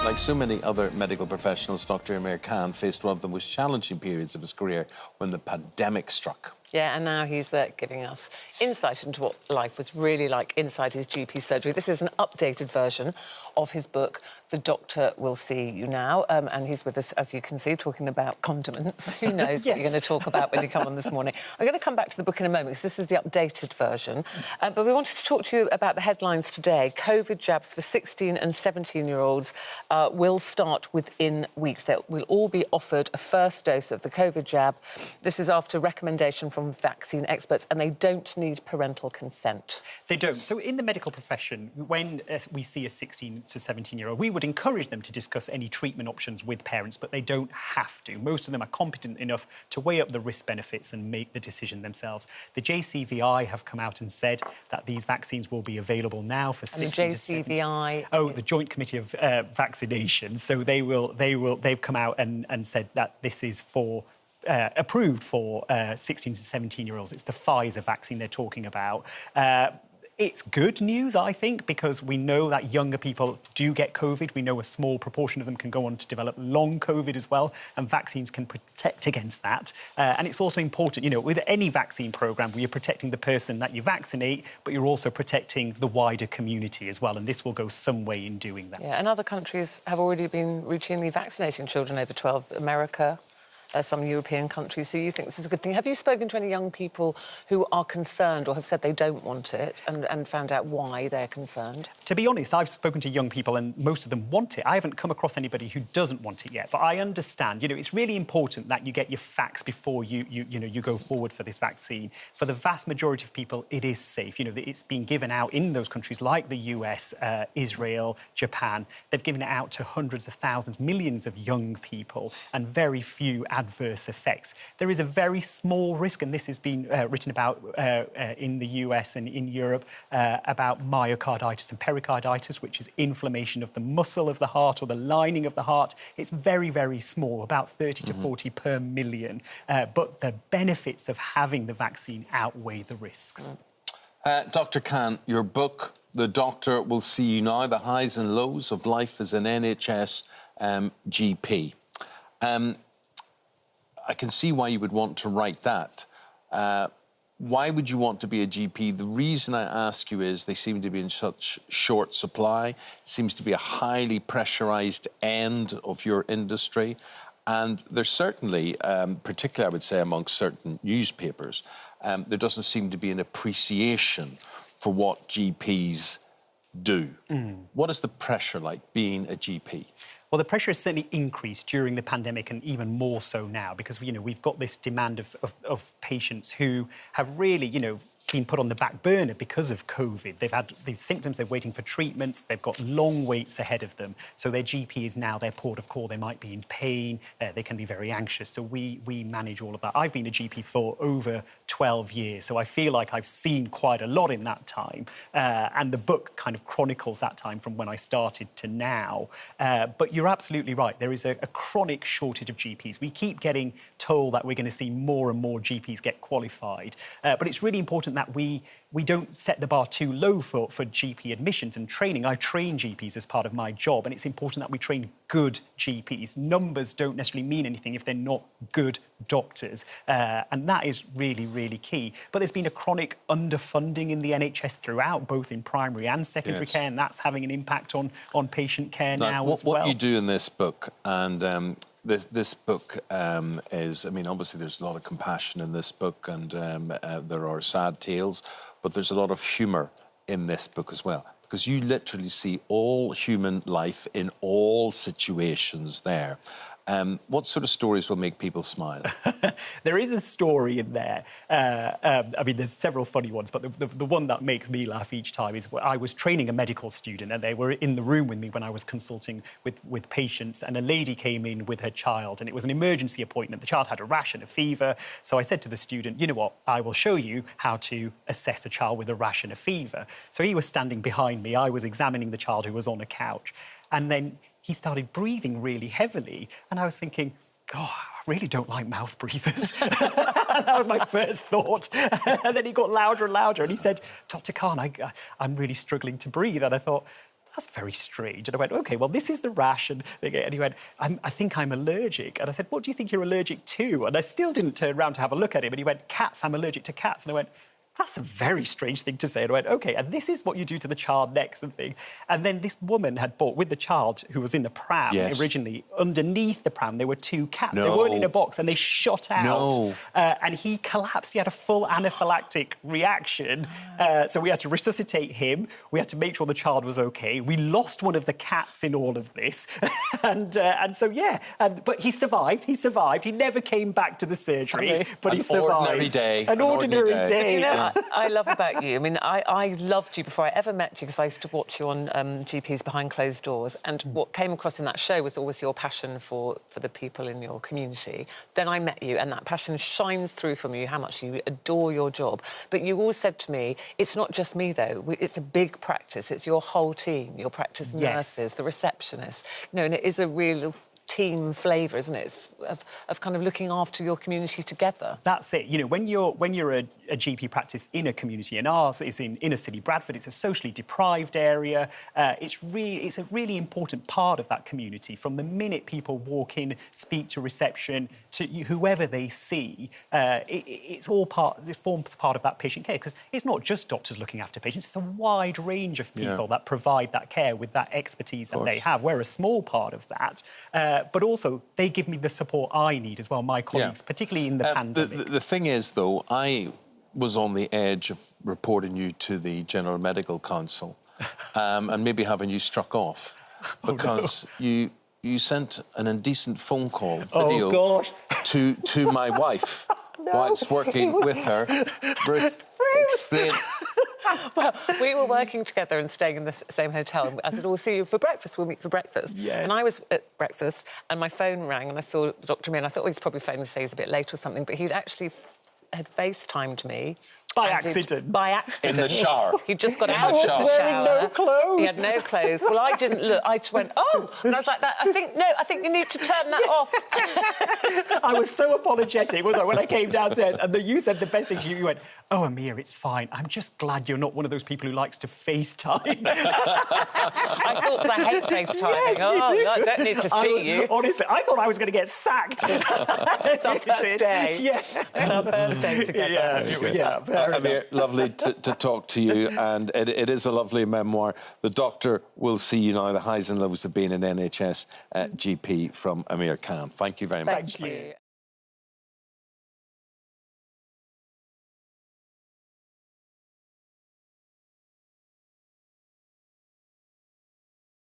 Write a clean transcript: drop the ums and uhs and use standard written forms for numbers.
Like so many other medical professionals, Dr Amir Khan faced one of the most challenging periods of his career when the pandemic struck. Yeah, and now he's giving us insight into what life was really like inside his GP surgery. This is an updated version of his book, The Doctor Will See You Now. And he's with us, as you can see, talking about condiments. Who knows what you're going to talk about when you come on this morning. I'm going to come back to the book in a moment, because this is the updated version. But we wanted to talk to you about the headlines today. COVID jabs for 16 and 17-year-olds will start within weeks. They will all be offered a first dose of the COVID jab. This is after recommendation from vaccine experts, and they don't need parental consent. They don't. So in the medical profession, when we see a 16 to 17-year-old, we would encourage them to discuss any treatment options with parents, but they don't have to. Most of them are competent enough to weigh up the risk benefits and make the decision themselves. The JCVI have come out and said that these vaccines will be available now for 16 to 17. JCVI? Oh, the Joint Committee of Vaccination. So they've come out and said that this is for approved for 16 to 17-year-olds. It's the Pfizer vaccine they're talking about. It's good news, I think, because we know that younger people do get COVID. We know a small proportion of them can go on to develop long COVID as well, and vaccines can protect against that. And it's also important, you know, with any vaccine programme, you're protecting the person that you vaccinate, but you're also protecting the wider community as well, and this will go some way in doing that. Yeah, and other countries have already been routinely vaccinating children over 12. America, some European countries, so you think this is a good thing. Have you spoken to any young people who are concerned or have said they don't want it and found out why they're concerned? To be honest, I've spoken to young people and most of them want it. I haven't come across anybody who doesn't want it yet, but I understand, you know, it's really important that you get your facts before you go forward for this vaccine. For the vast majority of people, it is safe. You know, it's been given out in those countries like the US, Israel, Japan. They've given it out to hundreds of thousands, millions of young people, and very few adverse effects. There is a very small risk, and this has been written about in the US and in Europe, about myocarditis and pericarditis, which is inflammation of the muscle of the heart or the lining of the heart. It's very, very small, about 30 to 40 per million. But the benefits of having the vaccine outweigh the risks. Dr Khan, your book, The Doctor Will See You Now, The Highs and Lows of Life as an NHS GP. I can see why you would want to write that. Why would you want to be a GP? The reason I ask you is they seem to be in such short supply. It seems to be a highly pressurised end of your industry. And there's certainly, particularly I would say amongst certain newspapers, there doesn't seem to be an appreciation for what GPs do. What is the pressure like being a GP? Well, the pressure has certainly increased during the pandemic and even more so now because, you know, we've got this demand of patients who have really, you know, been put on the back burner because of COVID. They've had these symptoms, they're waiting for treatments, they've got long waits ahead of them. So their GP is now their port of call. They might be in pain, they can be very anxious. So we manage all of that. I've been a GP for over 12 years, so I feel like I've seen quite a lot in that time. And the book kind of chronicles that time from when I started to now. But you're absolutely right. There is a chronic shortage of GPs. We keep getting told that we're going to see more and more GPs get qualified. But it's really important that we don't set the bar too low for GP admissions and training. I train GPs as part of my job, and it's important that we train good GPs. Numbers don't necessarily mean anything if they're not good doctors, and that is really, really key. But there's been a chronic underfunding in the NHS throughout, both in primary and secondary care, and that's having an impact on patient care now as well. What you do in this book, and this book is, I mean, obviously there's a lot of compassion in this book and there are sad tales, but there's a lot of humour in this book as well, because you literally see all human life in all situations there. What sort of stories will make people smile? There is a story in there. I mean, there's several funny ones, but the one that makes me laugh each time is I was training a medical student and they were in the room with me when I was consulting with patients, and a lady came in with her child, and it was an emergency appointment. The child had a rash and a fever. So I said to the student, you know what, I will show you how to assess a child with a rash and a fever. So he was standing behind me. I was examining the child who was on a couch. And then he started breathing really heavily. And I was thinking, God, I really don't like mouth breathers. That was my first thought. And then he got louder and louder. And he said, Dr. Khan, I'm really struggling to breathe. And I thought, that's very strange. And I went, OK, well, this is the rash. And he went, I think I'm allergic. And I said, what do you think you're allergic to? And I still didn't turn around to have a look at him. And he went, cats, I'm allergic to cats. And I went, that's a very strange thing to say. And I went, OK, and this is what you do to the child next and thing. And then this woman had bought, with the child who was in the pram originally, underneath the pram, there were 2 cats. They weren't in a box and they shot out. And he collapsed. He had a full anaphylactic reaction. So we had to resuscitate him. We had to make sure the child was OK. We lost one of the cats in all of this. and so, yeah, but he survived. He survived. He never came back to the surgery, but he survived. An ordinary day. You know, I love about you. I mean, I loved you before I ever met you because I used to watch you on GPs Behind Closed Doors, and what came across in that show was always your passion for the people in your community. Then I met you, and that passion shines through from you, how much you adore your job. But you always said to me, it's not just me, though. It's a big practice. It's your whole team, your practice nurses, the receptionists. You know, and it is a real team flavour, isn't it, of kind of looking after your community together. That's it. You know, when you're a GP practice in a community, and ours is in inner city Bradford, it's a socially deprived area. It's a really important part of that community. From the minute people walk in, speak to reception, to whoever they see, it forms part of that patient care, because it's not just doctors looking after patients, it's a wide range of people that provide that care with that expertise that they have. We're a small part of that. But also, they give me the support I need as well, my colleagues, particularly in the pandemic. The thing is, though, I was on the edge of reporting you to the General Medical Council and maybe having you struck off because you sent an indecent phone call video to my wife whilst working with her. Ruth, explain. Well, we were working together and staying in the same hotel. And I said, we'll see you for breakfast. We'll meet for breakfast. Yes. And I was at breakfast and my phone rang and I saw Dr. Amir and I thought, he's probably phoning to say he's a bit late or something. But he'd actually had FaceTimed me. By accident. By accident. In the shower. He'd just got out of the shower. Wearing no clothes. He had no clothes. Well, I didn't look. I just went, oh. And I was like, I think you need to turn that off. I was so apologetic, wasn't I, when I came downstairs. And you said the best thing to you. You went, oh, Amir, it's fine. I'm just glad you're not one of those people who likes to FaceTime. I thought, because I hate FaceTiming. Yes, I don't need to see you. Honestly, I thought I was going to get sacked. It's our first day. Yeah. It's our first day together. Amir, lovely to talk to you, and it is a lovely memoir. The Doctor Will See You Now, the highs and lows of being an NHS GP from Amir Khan. Thank you very much. Thank you.